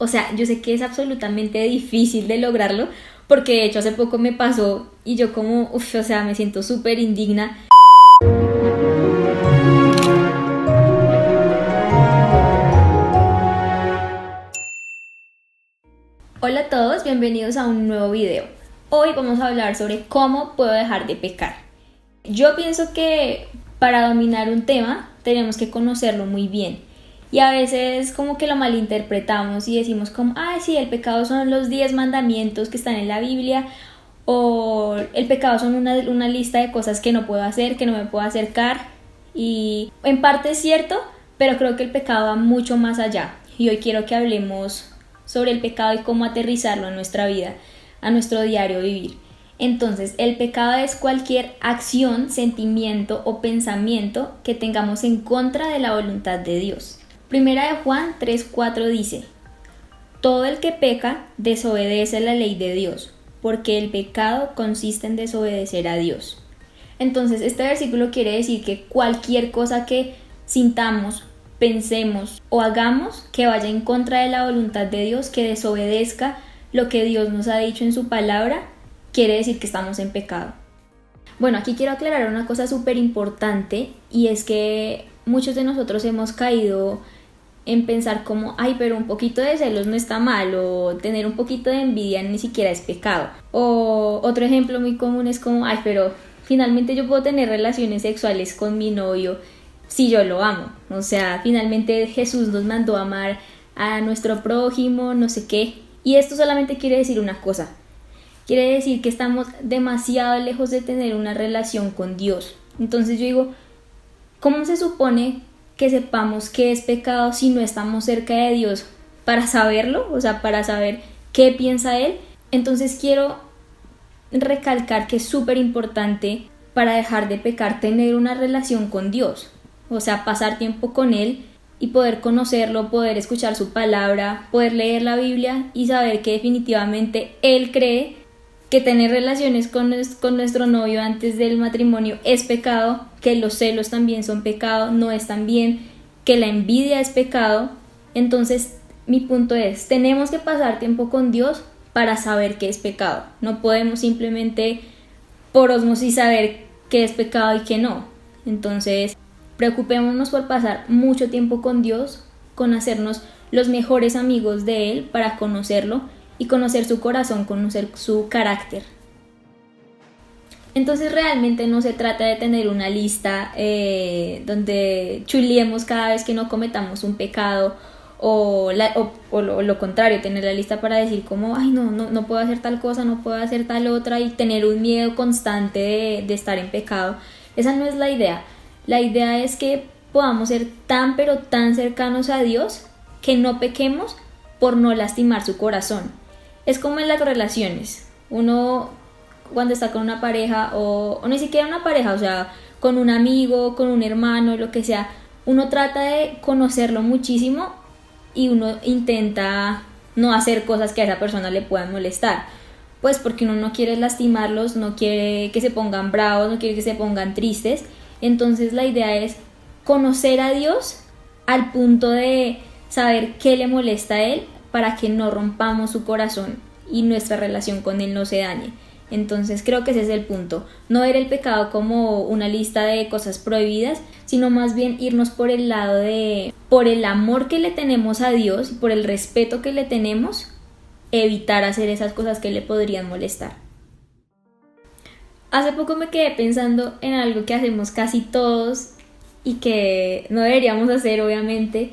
O sea, yo sé que es absolutamente difícil de lograrlo, porque de hecho hace poco me pasó y yo como, o sea, me siento súper indigna. Hola a todos, bienvenidos a un nuevo video. Hoy vamos a hablar sobre cómo puedo dejar de pecar. Yo pienso que para dominar un tema tenemos que conocerlo muy bien. Y a veces como que lo malinterpretamos y decimos como, ay sí, el pecado son los 10 mandamientos que están en la Biblia, o el pecado son una lista de cosas que no puedo hacer, que no me puedo acercar. Y en parte es cierto, pero creo que el pecado va mucho más allá. Y hoy quiero que hablemos sobre el pecado y cómo aterrizarlo en nuestra vida, a nuestro diario vivir. Entonces, el pecado es cualquier acción, sentimiento o pensamiento que tengamos en contra de la voluntad de Dios. Primera de Juan 3:4 dice: todo el que peca desobedece la ley de Dios, porque el pecado consiste en desobedecer a Dios. Entonces, este versículo quiere decir que cualquier cosa que sintamos, pensemos o hagamos que vaya en contra de la voluntad de Dios, que desobedezca lo que Dios nos ha dicho en su palabra, quiere decir que estamos en pecado. Bueno, aquí quiero aclarar una cosa súper importante, y es que muchos de nosotros hemos caído en pensar como, ay, pero un poquito de celos no está mal, o tener un poquito de envidia ni siquiera es pecado. O otro ejemplo muy común es como, ay, pero finalmente yo puedo tener relaciones sexuales con mi novio si yo lo amo. O sea, finalmente Jesús nos mandó a amar a nuestro prójimo, no sé qué. Y esto solamente quiere decir una cosa. Quiere decir que estamos demasiado lejos de tener una relación con Dios. Entonces yo digo, ¿cómo se supone que sepamos qué es pecado si no estamos cerca de Dios para saberlo? O sea, para saber qué piensa Él. Entonces quiero recalcar que es súper importante para dejar de pecar tener una relación con Dios. O sea, pasar tiempo con Él y poder conocerlo, poder escuchar su palabra, poder leer la Biblia y saber que definitivamente Él cree que tener relaciones con nuestro novio antes del matrimonio es pecado, que los celos también son pecado, no están bien, que la envidia es pecado. Entonces, mi punto es, tenemos que pasar tiempo con Dios para saber qué es pecado. No podemos simplemente por osmosis saber qué es pecado y qué no. Entonces, preocupémonos por pasar mucho tiempo con Dios, con hacernos los mejores amigos de Él para conocerlo y conocer su corazón, conocer su carácter. Entonces realmente no se trata de tener una lista donde chuliemos cada vez que no cometamos un pecado, o lo contrario, tener la lista para decir como, ay no puedo hacer tal cosa, no puedo hacer tal otra, y tener un miedo constante de estar en pecado. Esa no es la idea. La idea es que podamos ser tan pero tan cercanos a Dios que no pequemos por no lastimar su corazón. Es como en las relaciones. Uno cuando está con una pareja o ni siquiera una pareja, o sea, con un amigo, con un hermano, lo que sea, uno trata de conocerlo muchísimo y uno intenta no hacer cosas que a esa persona le puedan molestar. Pues porque uno no quiere lastimarlos, no quiere que se pongan bravos, no quiere que se pongan tristes. Entonces la idea es conocer a Dios al punto de saber qué le molesta a Él para que no rompamos su corazón y nuestra relación con Él no se dañe. Entonces creo que ese es el punto, no ver el pecado como una lista de cosas prohibidas, sino más bien irnos por el lado de, por el amor que le tenemos a Dios y por el respeto que le tenemos, evitar hacer esas cosas que le podrían molestar. Hace poco me quedé pensando en algo que hacemos casi todos y que no deberíamos hacer, obviamente,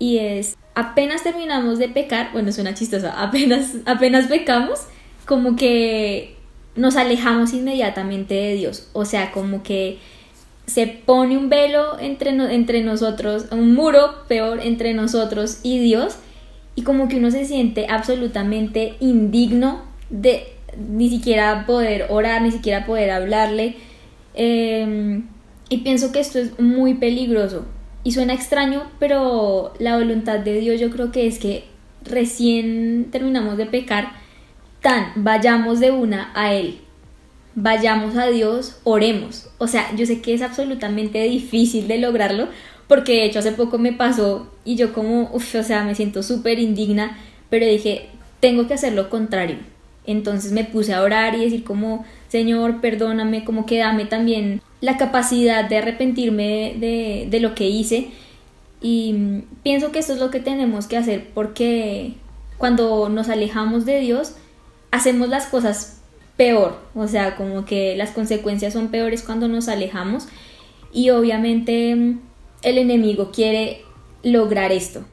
y es, apenas terminamos de pecar, bueno, suena chistoso, apenas pecamos, como que nos alejamos inmediatamente de Dios. O sea, como que se pone un velo entre nosotros, un muro peor entre nosotros y Dios, y como que uno se siente absolutamente indigno de ni siquiera poder orar, ni siquiera poder hablarle, y pienso que esto es muy peligroso y suena extraño, pero la voluntad de Dios yo creo que es que recién terminamos de pecar, vayamos de una a Él, vayamos a Dios, oremos. O sea, yo sé que es absolutamente difícil de lograrlo, porque de hecho hace poco me pasó y yo como, o sea, me siento súper indigna, pero dije, tengo que hacer lo contrario. Entonces me puse a orar y decir como, Señor, perdóname, como que dame también la capacidad de arrepentirme de lo que hice. Y pienso que esto es lo que tenemos que hacer, porque cuando nos alejamos de Dios, hacemos las cosas peor, o sea, como que las consecuencias son peores cuando nos alejamos, y obviamente el enemigo quiere lograr esto.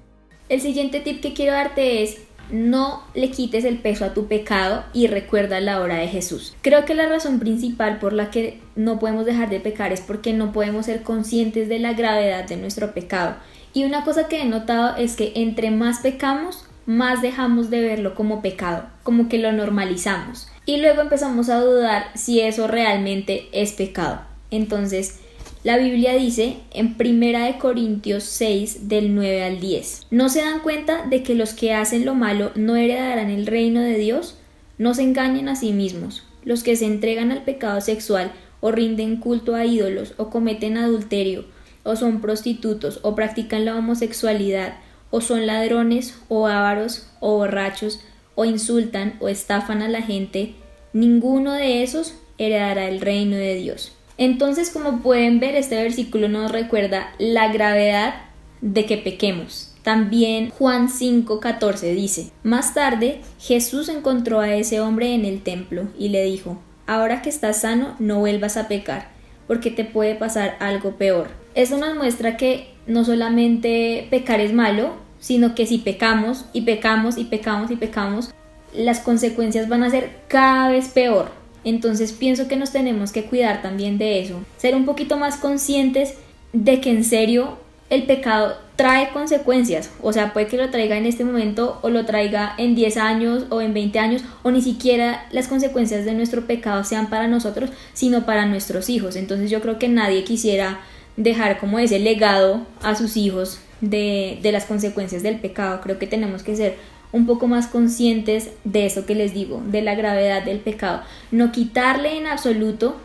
El siguiente tip que quiero darte es: no le quites el peso a tu pecado y recuerda la hora de Jesús. Creo que la razón principal por la que no podemos dejar de pecar es porque no podemos ser conscientes de la gravedad de nuestro pecado. Y una cosa que he notado es que entre más pecamos, más dejamos de verlo como pecado, como que lo normalizamos. Y luego empezamos a dudar si eso realmente es pecado. Entonces, la Biblia dice en 1 Corintios 6 del 9 al 10: ¿no se dan cuenta de que los que hacen lo malo no heredarán el reino de Dios? No se engañen a sí mismos. Los que se entregan al pecado sexual o rinden culto a ídolos o cometen adulterio o son prostitutos o practican la homosexualidad o son ladrones o ávaros o borrachos o insultan o estafan a la gente, ninguno de esos heredará el reino de Dios. Entonces, como pueden ver, este versículo nos recuerda la gravedad de que pequemos. También Juan 5:14 dice: más tarde Jesús encontró a ese hombre en el templo y le dijo: ahora que estás sano, no vuelvas a pecar, porque te puede pasar algo peor. Eso nos muestra que no solamente pecar es malo, sino que si pecamos y pecamos y pecamos y pecamos, las consecuencias van a ser cada vez peor. Entonces pienso que nos tenemos que cuidar también de eso, ser un poquito más conscientes de que en serio el pecado trae consecuencias. O sea, puede que lo traiga en este momento o lo traiga en 10 años o en 20 años, o ni siquiera las consecuencias de nuestro pecado sean para nosotros, sino para nuestros hijos. Entonces yo creo que nadie quisiera dejar como ese legado a sus hijos de las consecuencias del pecado. Creo que tenemos que ser un poco más conscientes de eso que les digo, de la gravedad del pecado. No quitarle en absoluto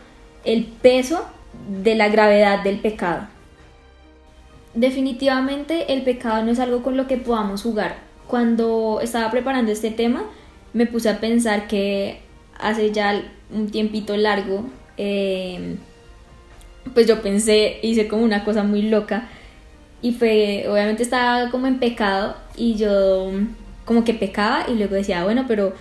el peso de la gravedad del pecado. Definitivamente el pecado no es algo con lo que podamos jugar. Cuando estaba preparando este tema, me puse a pensar que hace ya un tiempito largo, pues yo hice como una cosa muy loca, y fue, obviamente estaba como en pecado, y yo como que pecaba y luego decía, bueno, pero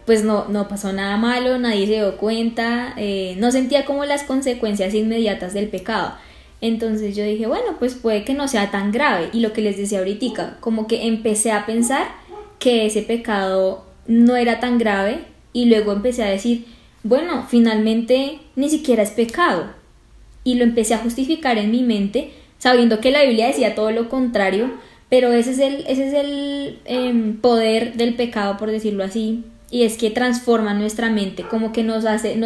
pues no pasó nada malo, nadie se dio cuenta, no sentía como las consecuencias inmediatas del pecado. Entonces yo dije, bueno, pues puede que no sea tan grave. Y lo que les decía ahorita, como que empecé a pensar que ese pecado no era tan grave, y luego empecé a decir, bueno, finalmente ni siquiera es pecado. Y lo empecé a justificar en mi mente, sabiendo que la Biblia decía todo lo contrario, pero ese es el poder del pecado, por decirlo así, y es que transforma nuestra mente, como que nos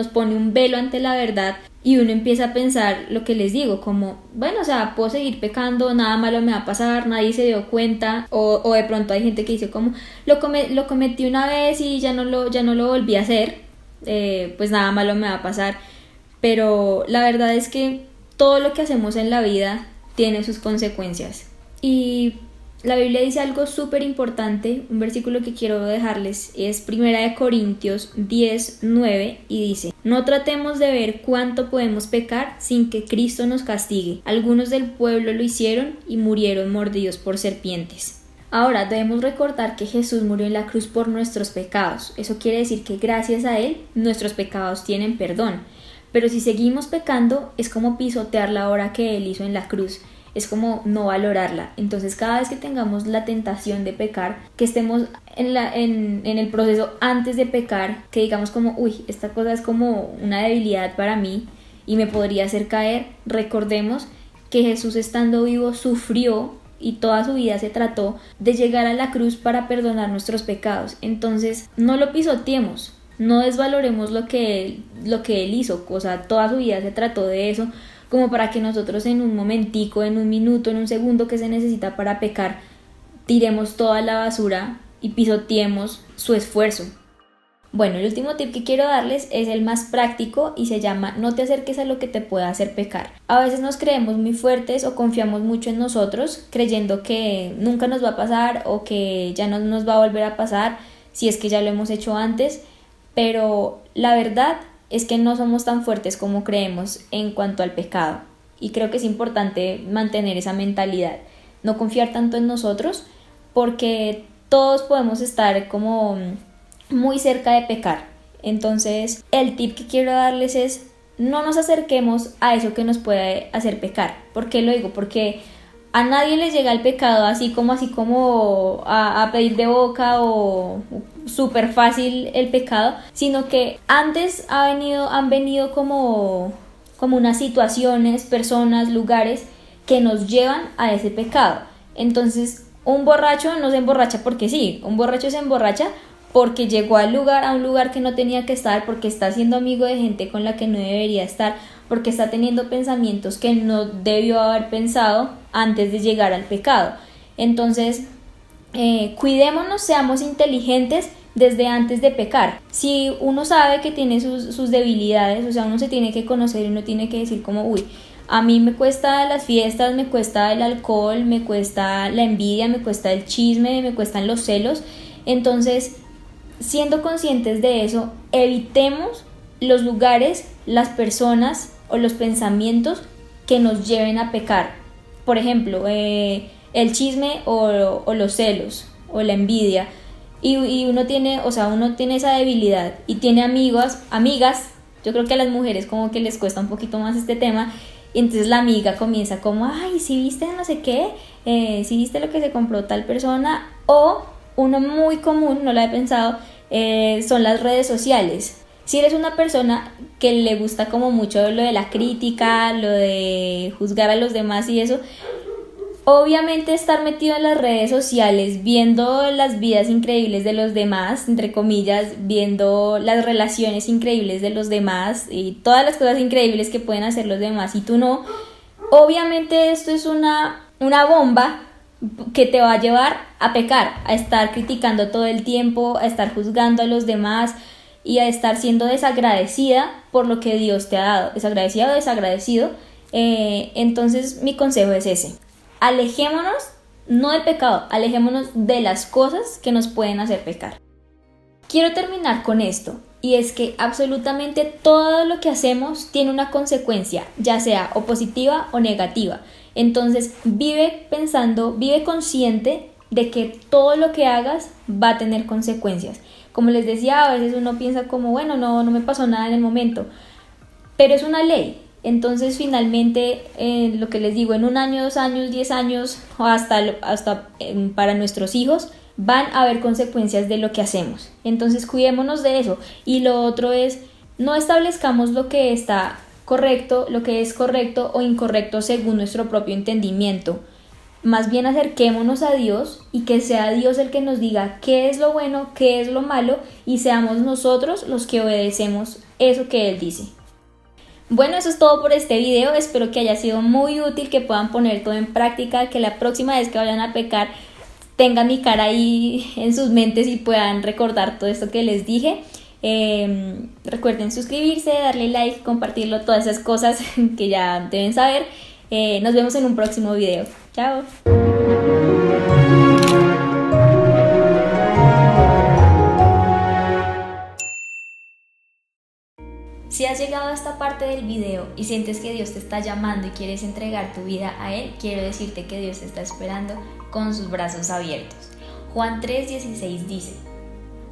pone un velo ante la verdad, y uno empieza a pensar lo que les digo, como, bueno, o sea, puedo seguir pecando, nada malo me va a pasar, nadie se dio cuenta, o de pronto hay gente que dice como, lo cometí una vez y ya no lo volví a hacer, pues nada malo me va a pasar. Pero la verdad es que todo lo que hacemos en la vida tiene sus consecuencias. Y la Biblia dice algo súper importante, un versículo que quiero dejarles es 1 Corintios 10:9, y dice: no tratemos de ver cuánto podemos pecar sin que Cristo nos castigue. Algunos del pueblo lo hicieron y murieron mordidos por serpientes. Ahora debemos recordar que Jesús murió en la cruz por nuestros pecados. Eso quiere decir que gracias a Él nuestros pecados tienen perdón. Pero si seguimos pecando, es como pisotear la obra que Él hizo en la cruz. Es como no valorarla. Entonces cada vez que tengamos la tentación de pecar, que estemos en el proceso antes de pecar, que digamos como, uy, esta cosa es como una debilidad para mí y me podría hacer caer, recordemos que Jesús, estando vivo, sufrió y toda su vida se trató de llegar a la cruz para perdonar nuestros pecados. Entonces no lo pisoteemos, no desvaloremos lo que Él hizo. O sea, toda su vida se trató de eso, como para que nosotros en un momentico, en un minuto, en un segundo que se necesita para pecar, tiremos toda la basura y pisoteemos su esfuerzo. Bueno, el último tip que quiero darles es el más práctico y se llama no te acerques a lo que te pueda hacer pecar. A veces nos creemos muy fuertes o confiamos mucho en nosotros creyendo que nunca nos va a pasar o que ya no nos va a volver a pasar si es que ya lo hemos hecho antes, pero la verdad es que no somos tan fuertes como creemos en cuanto al pecado y creo que es importante mantener esa mentalidad, no confiar tanto en nosotros porque todos podemos estar como muy cerca de pecar. Entonces el tip que quiero darles es no nos acerquemos a eso que nos puede hacer pecar. ¿Por qué lo digo? Porque a nadie les llega el pecado así como a pedir de boca o súper fácil el pecado, sino que antes han venido como unas situaciones, personas, lugares que nos llevan a ese pecado. Entonces un borracho no se emborracha porque sí, un borracho se emborracha porque llegó a un lugar que no tenía que estar, porque está siendo amigo de gente con la que no debería estar, porque está teniendo pensamientos que no debió haber pensado antes de llegar al pecado. Entonces, cuidémonos, seamos inteligentes desde antes de pecar. Si uno sabe que tiene sus debilidades, o sea, uno se tiene que conocer y uno tiene que decir como, uy, a mí me cuesta las fiestas, me cuesta el alcohol, me cuesta la envidia, me cuesta el chisme, me cuestan los celos. Entonces, siendo conscientes de eso, evitemos los lugares, las personas o los pensamientos que nos lleven a pecar. Por ejemplo, el chisme o los celos o la envidia. Y uno tiene esa debilidad y tiene amigas. Yo creo que a las mujeres como que les cuesta un poquito más este tema. Y entonces la amiga comienza como, ay, si viste no sé qué, si viste lo que se compró tal persona. O uno muy común, no lo he pensado, son las redes sociales. Si eres una persona que le gusta como mucho lo de la crítica, lo de juzgar a los demás y eso, obviamente estar metido en las redes sociales, viendo las vidas increíbles de los demás, entre comillas, viendo las relaciones increíbles de los demás y todas las cosas increíbles que pueden hacer los demás y tú no, obviamente esto es una bomba que te va a llevar a pecar, a estar criticando todo el tiempo, a estar juzgando a los demás y a estar siendo desagradecida por lo que Dios te ha dado, desagradecida o desagradecido. Entonces mi consejo es ese: alejémonos, no del pecado, alejémonos de las cosas que nos pueden hacer pecar. Quiero terminar con esto, y es que absolutamente todo lo que hacemos tiene una consecuencia, ya sea o positiva o negativa. Entonces vive pensando, vive consciente de que todo lo que hagas va a tener consecuencias. Como les decía, a veces uno piensa como, bueno, no me pasó nada en el momento, pero es una ley. Entonces finalmente, lo que les digo, en 1 año, 2 años, 10 años o hasta para nuestros hijos van a haber consecuencias de lo que hacemos. Entonces cuidémonos de eso. Y lo otro es, no establezcamos lo que está correcto, lo que es correcto o incorrecto según nuestro propio entendimiento. Más bien acerquémonos a Dios y que sea Dios el que nos diga qué es lo bueno, qué es lo malo y seamos nosotros los que obedecemos eso que Él dice. Bueno, eso es todo por este video, espero que haya sido muy útil, que puedan poner todo en práctica, que la próxima vez que vayan a pecar tengan mi cara ahí en sus mentes y puedan recordar todo esto que les dije. Recuerden suscribirse, darle like, compartirlo, todas esas cosas que ya deben saber. Nos vemos en un próximo video. Chao. Si has llegado a esta parte del video y sientes que Dios te está llamando y quieres entregar tu vida a Él, quiero decirte que Dios te está esperando con sus brazos abiertos. Juan 3:16 dice: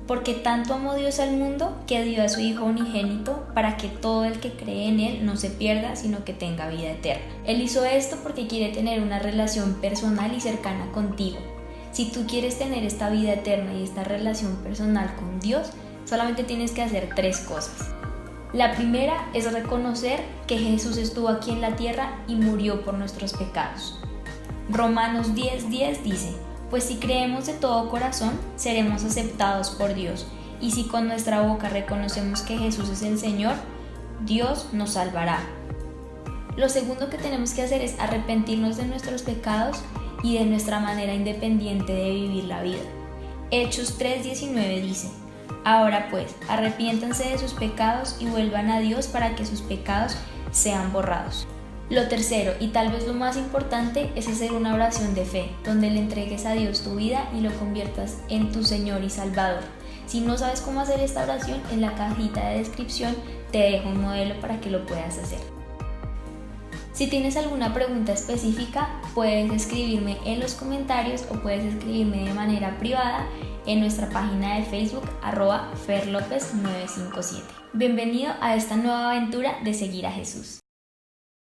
porque tanto amó Dios al mundo que dio a su Hijo unigénito para que todo el que cree en Él no se pierda, sino que tenga vida eterna. Él hizo esto porque quiere tener una relación personal y cercana contigo. Si tú quieres tener esta vida eterna y esta relación personal con Dios, solamente tienes que hacer 3 cosas. La primera es reconocer que Jesús estuvo aquí en la tierra y murió por nuestros pecados. Romanos 10:10 dice: pues si creemos de todo corazón, seremos aceptados por Dios, y si con nuestra boca reconocemos que Jesús es el Señor, Dios nos salvará. Lo segundo que tenemos que hacer es arrepentirnos de nuestros pecados y de nuestra manera independiente de vivir la vida. Hechos 3:19 dice: Ahora pues, arrepiéntanse de sus pecados y vuelvan a Dios para que sus pecados sean borrados. Lo tercero, y tal vez lo más importante, es hacer una oración de fe, donde le entregues a Dios tu vida y lo conviertas en tu Señor y Salvador. Si no sabes cómo hacer esta oración, en la cajita de descripción te dejo un modelo para que lo puedas hacer. Si tienes alguna pregunta específica, puedes escribirme en los comentarios o puedes escribirme de manera privada en nuestra página de Facebook @ferlopez957. Bienvenido a esta nueva aventura de seguir a Jesús.